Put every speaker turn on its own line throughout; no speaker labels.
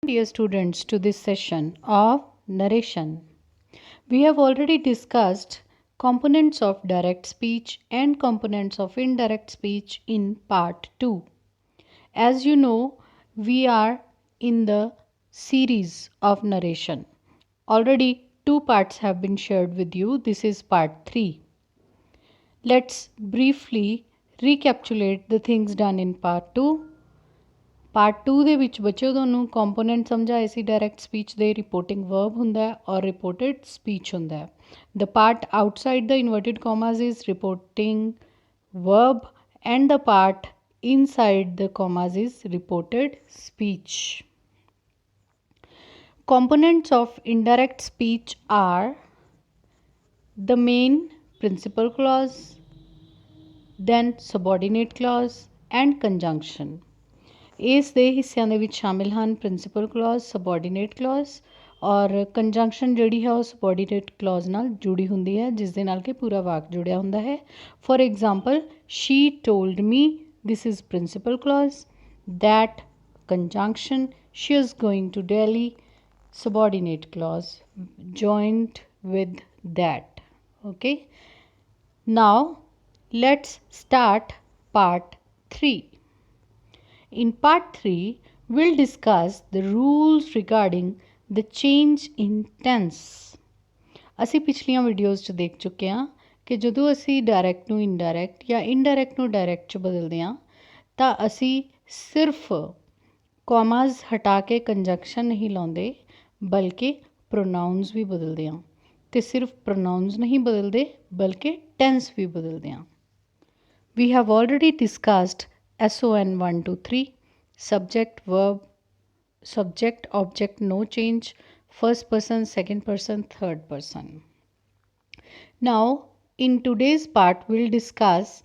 Dear students, to this session of narration. We have already discussed components of direct speech and components of indirect speech in part 2. As you know, we are in the series of narration. Already two parts have been shared with you. This is part 3. Let's briefly recapitulate the things done in part 2. Part 2 ਦੇ ਵਿੱਚ ਬੱਚਿਓ ਤੁਹਾਨੂੰ component ਸਮਝਾਏ ਸੀ direct speech ਦੇ reporting verb ਹੁੰਦਾ ਹੈ ਔਰ reported speech ਹੁੰਦਾ ਹੈ the part outside the inverted commas is reporting verb and the part inside the commas is reported speech. Components of indirect speech are the main principal clause, then subordinate clause and conjunction. ਇਸ ਦੇ ਹਿੱਸਿਆਂ ਦੇ ਵਿੱਚ ਸ਼ਾਮਿਲ ਹਨ principal clause subordinate clause ਔਰ ਕੰਜੰਕਸ਼ਨ ਜਿਹੜੀ ਹੈ ਉਹ ਸਬੋਰਡੀਨੇਟ ਕਲੌਜ਼ ਨਾਲ ਜੁੜੀ ਹੁੰਦੀ ਹੈ ਜਿਸ ਦੇ ਨਾਲ ਕਿ ਪੂਰਾ ਵਾਕ ਜੁੜਿਆ ਹੁੰਦਾ ਹੈ for example she told me this is principal clause that conjunction she is going to Delhi subordinate clause joined with that. Okay, now let's start part 3. In part 3, we'll discuss the rules regarding the change in tense. ਅਸੀਂ ਪਿਛਲੀਆਂ videos 'ਚ ਦੇਖ ਚੁੱਕੇ ਹਾਂ ਕਿ ਜਦੋਂ ਅਸੀਂ direct ਨੂੰ ਇਨਡਾਇਰੈਕਟ ਜਾਂ ਇਨਡਾਇਰੈਕਟ ਨੂੰ ਡਾਇਰੈਕਟ 'ਚ ਬਦਲਦੇ ਹਾਂ ਤਾਂ ਅਸੀਂ ਸਿਰਫ ਕੌਮਾਜ਼ ਹਟਾ ਕੇ ਕੰਜੰਕਸ਼ਨ ਨਹੀਂ ਲਾਉਂਦੇ ਬਲਕਿ ਪ੍ਰੋਨਾਊਨਸ ਵੀ ਬਦਲਦੇ ਹਾਂ ਅਤੇ ਸਿਰਫ ਪ੍ਰੋਨਾਊਨਸ ਨਹੀਂ ਬਦਲਦੇ ਬਲਕਿ ਟੈਂਸ ਵੀ ਬਦਲਦੇ ਹਾਂ We have already discussed SON 1, 2, 3, subject, verb, subject, object, no change, first person, second person, third person. Now, in today's part, we'll discuss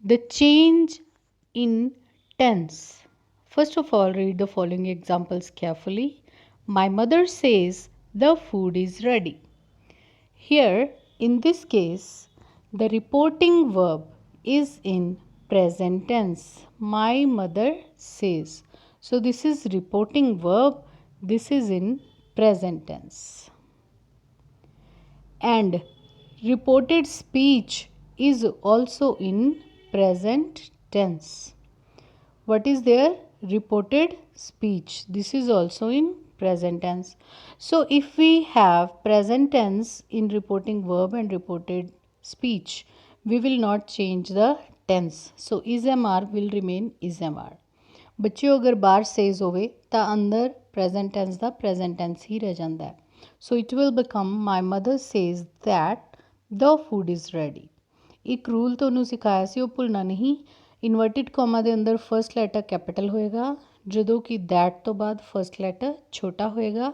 the change in tense. First of all, read the following examples carefully. My mother says the food is ready. Here, in this case, the reporting verb is in present tense. My mother says. So this is reporting verb. This is in present tense. And reported speech is also in present tense. What is there? Reported speech. This is also in present tense. So if we have present tense in reporting verb and reported speech, we will not change the tense. So is MR will remain is MR. ਬੱਚਿਓ ਅਗਰ ਬਾਹਰ says ਹੋਵੇ ਤਾਂ ਅੰਦਰ present tens ਦਾ present tens ਹੀ ਰਹਿ ਜਾਂਦਾ ਹੈ so it will become my mother says that the food is ready ਇੱਕ ਰੂਲ ਤੁਹਾਨੂੰ ਸਿਖਾਇਆ ਸੀ ਉਹ ਭੁੱਲਣਾ ਨਹੀਂ ਇਨਵਰਟਿਡ ਕੋਮਾ ਦੇ ਅੰਦਰ ਫਸਟ ਲੈਟਰ ਕੈਪੀਟਲ ਹੋਏਗਾ ਜਦੋਂ ਕਿ ਦੈਟ ਤੋਂ ਬਾਅਦ ਫਸਟ ਲੈਟਰ ਛੋਟਾ ਹੋਏਗਾ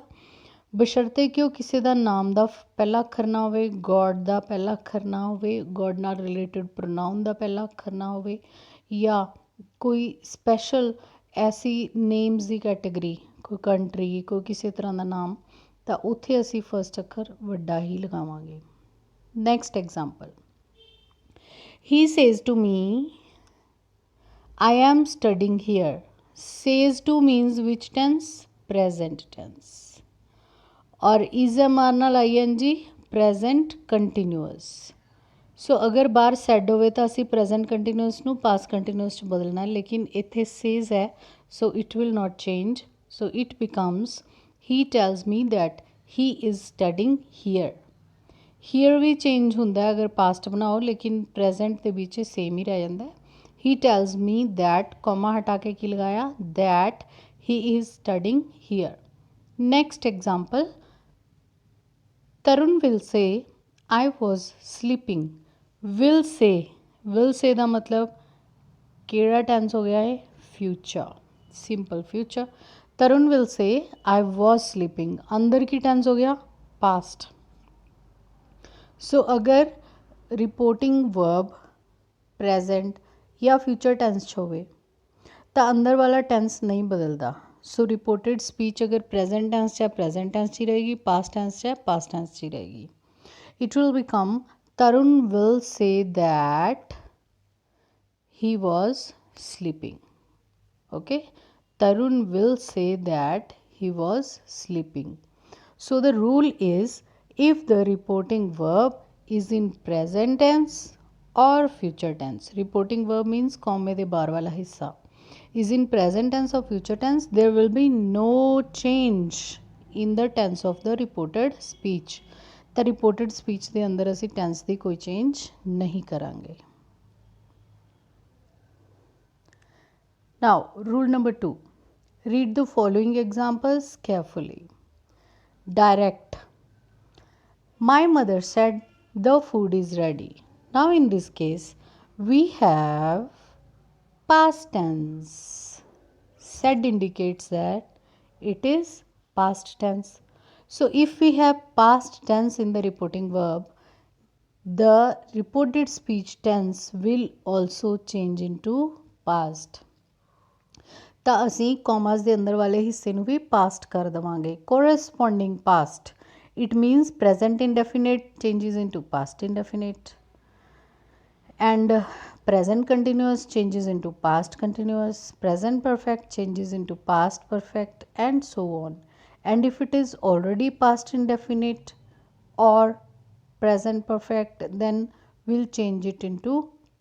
ਬਸ਼ਰਤੇ ਕਿ ਉਹ ਕਿਸੇ ਦਾ ਨਾਮ ਦਾ ਪਹਿਲਾ ਅੱਖਰ ਨਾ ਹੋਵੇ ਗੋਡ ਦਾ ਪਹਿਲਾ ਅੱਖਰ ਨਾ ਹੋਵੇ ਗੋਡ ਨਾਲ ਰਿਲੇਟਡ ਪ੍ਰੋਨਾਊਨ ਦਾ ਪਹਿਲਾ ਅੱਖਰ ਨਾ ਹੋਵੇ ਜਾਂ ਕੋਈ ਸਪੈਸ਼ਲ ਐਸੀ ਨੇਮਸ ਦੀ ਕੈਟੇਗਰੀ ਕੋਈ ਕੰਟਰੀ ਕੋਈ ਕਿਸੇ ਤਰ੍ਹਾਂ ਦਾ ਨਾਮ ਤਾਂ ਉੱਥੇ ਅਸੀਂ ਫਸਟ ਅੱਖਰ ਵੱਡਾ ਹੀ ਲਗਾਵਾਂਗੇ next example he says to me I am studying here. Says to means which tense? Present tense. और is मारना ing present continuous. सो अगर बाहर सैड होवे तो असी present continuous ਨੂੰ past continuous 'ਚ बदलना है लेकिन इत्थे says है so it will not change. So it becomes he tells me that he is studying here. Here भी change ਹੁੰਦਾ है अगर past बनाओ लेकिन present ਦੇ ਵਿੱਚ same ही रह ਜਾਂਦਾ है He tells me that, comma हटा के की लगाया that he is studying here. Next example, Tarun will say, I was sleeping. Will say दा मतलब केड़ा tense हो गया है future, simple future. Tarun will say, I was sleeping. अंदर की tense हो गया past. So अगर reporting verb present या फ्यूचर टेंस 'ਚ ਹੋਵੇ ਤਾਂ ਅੰਦਰ ਵਾਲਾ ਟੈਂਸ ਨਹੀਂ ਬਦਲਦਾ ਸੋ ਰਿਪੋਰਟਡ ਸਪੀਚ ਅਗਰ ਪ੍ਰੈਜ਼ੈਂਟ ਟੈਂਸ 'ਚ ਹੈ ਪ੍ਰੈਜ਼ੈਂਟ ਟੈਂਸ 'ਚ ਹੀ ਰਹੇਗੀ ਪਾਸਟ ਟੈਂਸ 'ਚ ਹੈ ਪਾਸਟ ਟੈਂਸ 'ਚ ਹੀ ਰਹੇਗੀ it will become Tarun will say that he was sleeping. Okay, Tarun will say that he was sleeping. So the rule is, if the reporting verb is in present tense or future tense, reporting verb means कॉमे दे बाहर वाला हिस्सा, is in present tense or future tense, there will be no change in the tense of the reported speech. ਤਾਂ reported speech ਦੇ ਅੰਦਰ ਅਸੀਂ tense ਦੀ ਕੋਈ change नहीं करांगे. Now rule number 2, read the following examples carefully. Direct. My mother said the food is ready. Now in this case we have past tense. Said indicates that it is past tense. So if we have past tense in the reporting verb, the reported speech tense will also change into past. ਤਾਂ ਅਸੀਂ ਕੌਮਾਸ ਦੇ ਅੰਦਰ ਵਾਲੇ ਹਿੱਸੇ ਨੂੰ ਵੀ past ਕਰ ਦੇਵਾਂਗੇ. Corresponding past, it means present indefinite changes into past indefinite, and present continuous changes into past continuous, present perfect changes into past perfect, and so on. And if it is already past indefinite or present perfect, then we'll change it into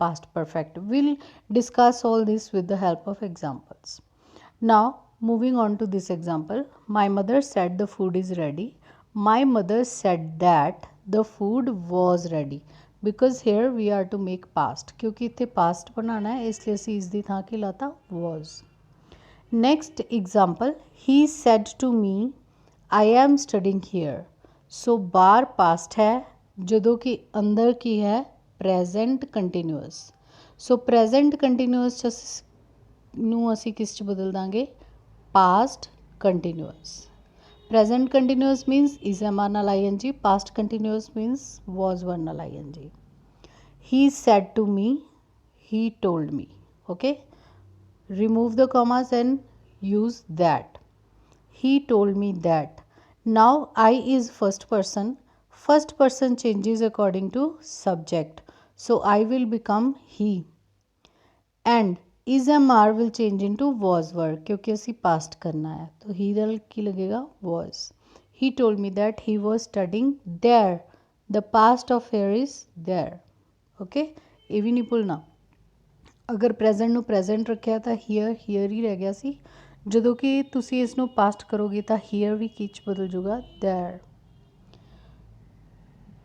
past perfect. We'll discuss all this with the help of examples. Now moving on to this example, my mother said the food is ready. My mother said that the food was ready, because here we are to make past, क्योंकि इतने past बनाना है इसलिए ਅਸੀਂ ਇਸ ਦੀ ਥਾਂ ਕੀ ਲਾਤਾ was. Next example, he said to me I am studying here. So bar past है, ਜਦੋਂ कि अंदर की है present continuous. So present continuous ਨੂੰ ਅਸੀਂ ਕਿਸ 'ਚ ਬਦਲ ਦਾਂਗੇ, past continuous. Present continuous means is am ਨਾਲ ing, past continuous means was one ਨਾਲ ing. He said to me, he told me. Okay, remove the commas and use that. He told me that. Now I is first person. First person changes according to subject, so I will become he, and is am are will change into was were, क्योंकि असी past करना है तो ही दल की लगेगा was. He told me that he was studying there, the past of here is there. Okay, ये भी नहीं भुलना. अगर प्रेजेंट ਨੂੰ प्रेजेंट ਰੱਖਿਆ ਤਾਂ ਹੀਅਰ ਹੀਅਰ ਹੀ ਰਹਿ ਗਿਆ ਸੀ. ਜਦੋਂ ਕਿ ਤੁਸੀਂ ਇਸ ਨੂੰ ਪਾਸਟ ਕਰੋਗੇ ਤਾਂ ਹੀਅਰ ਵੀ ਕੀ 'ਚ ਬਦਲ ਜੂਗਾ, ਦੇयर.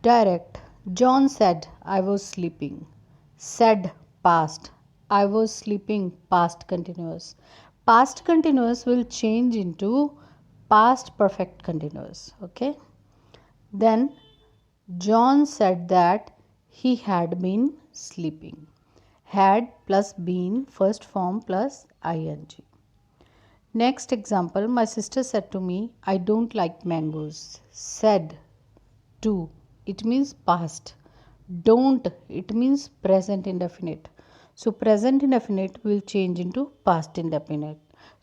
Direct. John said I was sleeping. Said past. I was sleeping past continuous. Past continuous will change into past perfect continuous. Okay. Then John said that he had been sleeping. Had plus been, first form plus ing. Next example, my sister said to me I don't like mangoes. Said to, it means past. Don't, it means present indefinite. So present indefinite will change into past indefinite.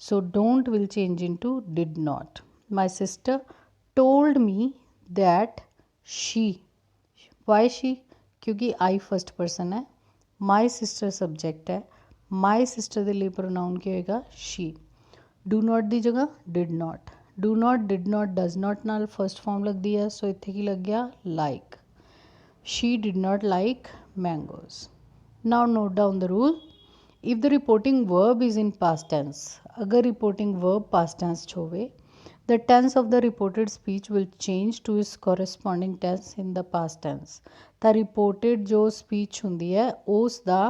So don't will change into did not. My sister told me that she. Why she? क्योंकि I first person है, my sister subject है, my sister ਦੇ ਲਈ pronoun ਕੀ ਹੋਏਗਾ, she. Do not ਦੀ ਜਗ੍ਹਾ did not. Do not, did not, does not ਨਾਲ first form ਲੱਗਦੀ ਹੈ, ਸੋ ਇੱਥੇ ਕੀ ਲੱਗ ਗਿਆ, like. She did not like mangoes. Now note down the rule. If the reporting verb is in past tense, अगर reporting verb past tense होवे, the tense of the reported speech will change to its corresponding tense in the past tense. ਤਾਂ reported जो speech ਹੁੰਦੀ ਹੈ ਉਸ ਦਾ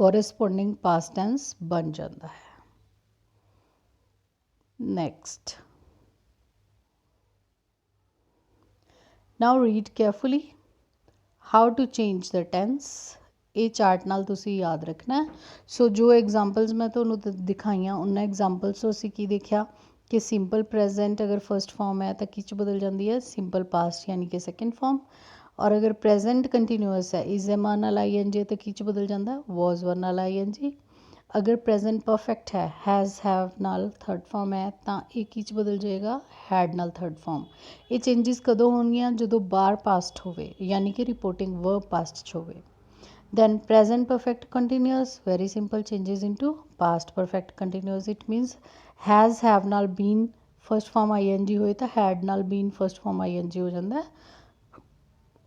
corresponding past tense बन ਜਾਂਦਾ है. Next. Now read carefully. How to change the tense. ਇਹ ਚਾਰਟ ਨਾਲ ਤੁਸੀਂ ਯਾਦ ਰੱਖਣਾ. ਸੋ ਜੋ ਐਗਜ਼ਾਮਪਲਸ ਮੈਂ ਤੁਹਾਨੂੰ ਦਿਖਾਈਆਂ ਉਹਨਾਂ ਐਗਜ਼ਾਮਪਲਸ ਤੋਂ ਅਸੀਂ ਕੀ ਦੇਖਿਆ ਕਿ ਸਿੰਪਲ ਪ੍ਰੈਜ਼ੈਂਟ ਅਗਰ ਫਸਟ ਫਾਰਮ ਹੈ ਤਾਂ ਕੀ 'ਚ ਬਦਲ ਜਾਂਦੀ ਹੈ, ਸਿੰਪਲ ਪਾਸਟ ਯਾਨੀ ਕਿ ਸੈਕਿੰਡ ਫਾਰਮ. ਔਰ ਅਗਰ ਪ੍ਰੈਜ਼ੈਂਟ ਕੰਟੀਨਿਊਅਸ ਹੈ ਇਜ਼ ਐਮ ਆਰ ਨਾਲ ਆਈ ਐਨ ਜੀ ਤਾਂ ਕੀ 'ਚ ਬਦਲ ਜਾਂਦਾ, ਵਾਜ਼ ਵਰ ਨਾਲ ਆਈ ਐਨ ਜੀ. ਅਗਰ ਪ੍ਰੈਜ਼ੈਂਟ ਪਰਫੈਕਟ ਹੈ, ਹੈਜ਼ ਹੈਵ ਨਾਲ ਥਰਡ ਫਾਰਮ ਹੈ ਤਾਂ ਇਹ ਕੀ 'ਚ ਬਦਲ ਜਾਏਗਾ, ਹੈਡ ਨਾਲ ਥਰਡ ਫਾਰਮ. ਇਹ ਚੇਂਜਿਸ ਕਦੋਂ ਹੋਣਗੀਆਂ, ਜਦੋਂ ਬਾਰ ਪਾਸਟ ਹੋਵੇ ਯਾਨੀ ਕਿ ਰਿਪੋਰਟਿੰਗ ਵਰਬ ਪਾਸਟ 'ਚ ਹੋਵੇ. Then present perfect continuous, very simple, changes into past perfect continuous. It means has have ਨਾਲ been first form ing ਹੋਏ ਤਾਂ had ਨਾਲ been first form ing ਹੋ ਜਾਂਦਾ ਹੈ।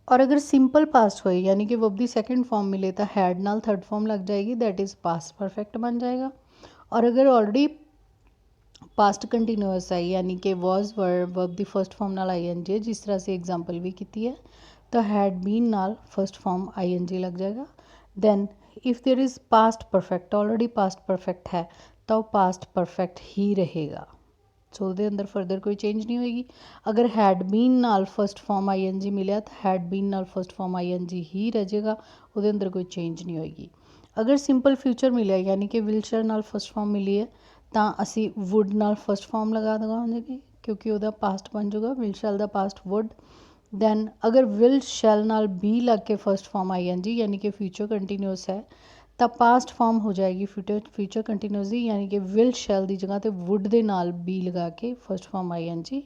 और अगर सिंपल पास्ट होए यानी कि वर्ब दी सेकंड फॉर्म मिले तो हैड नाल थर्ड फॉर्म लग जाएगी, दैट इज़ पास्ट परफेक्ट बन जाएगा। और अगर ऑलरेडी पास्ट कंटिन्यूअस है यानी कि was verb the first form नाल आई एन जी, जिस तरह से एग्जाम्पल भी की है, तो हैड बीन नाल first form I N G लग जाएगा। Then if there is past perfect, already past perfect है तो पास्ट परफेक्ट ही रहेगा, सो ਉਹਦੇ ਅੰਦਰ ਫਰਦਰ ਕੋਈ ਚੇਂਜ ਨਹੀਂ ਹੋਏਗੀ। ਅਗਰ ਹੈਡ ਬੀਨ ਨਾਲ ਫਸਟ ਫਾਰਮ ਆਈ ਐਨ ਜੀ ਮਿਲਿਆ ਤਾਂ ਹੈਡ ਬੀਨ ਨਾਲ ਫਸਟ ਫਾਰਮ ਆਈ ਐਨ ਜੀ ਹੀ ਰਹਿ ਜਾਏਗਾ, ਉਹਦੇ ਅੰਦਰ ਕੋਈ ਚੇਂਜ ਨਹੀਂ ਹੋਏਗੀ। ਅਗਰ ਸਿੰਪਲ ਫਿਊਚਰ ਮਿਲਿਆ यानी कि विल शैल ਨਾਲ फस्ट फॉर्म मिली है तो ਅਸੀਂ वुड ਨਾਲ फस्ट फॉर्म लगा देंगे क्योंकि ਉਹਦਾ पास्ट बन जाएगा विल शैल ਦਾ पास्ट वुड। दैन अगर विल शैल ਨਾਲ बी लग के first form I N G यानी कि फ्यूचर कंटिन्यूस है तो पास्ट फॉर्म हो जाएगी फ्यूचर कंटिन्यूस दी, यानी कि विल शैल की जगह तो वुड के नाल बी लगा के first form I N G.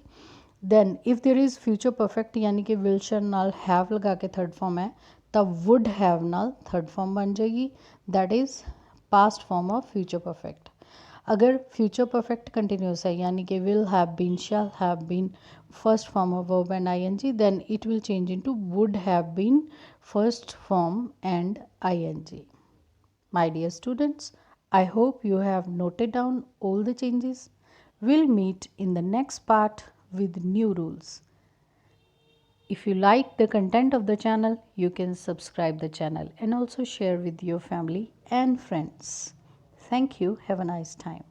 Then if there is future perfect यानी कि विल शैल नाल हैव लगा के थर्ड फॉर्म है तो वुड हैव नाल थर्ड फॉर्म बन जाएगी, that is past form of future perfect. अगर फ्यूचर परफेक्ट कंटिन्यूस है यानी कि will have been shall have been first form of verb and I N G, then it will change into would have been first form and I N G. My dear students, I hope you have noted down all the changes. We'll meet in the next part with new rules. If you like the content of the channel, you can subscribe the channel and also share with your family and friends. Thank you. Have a nice time.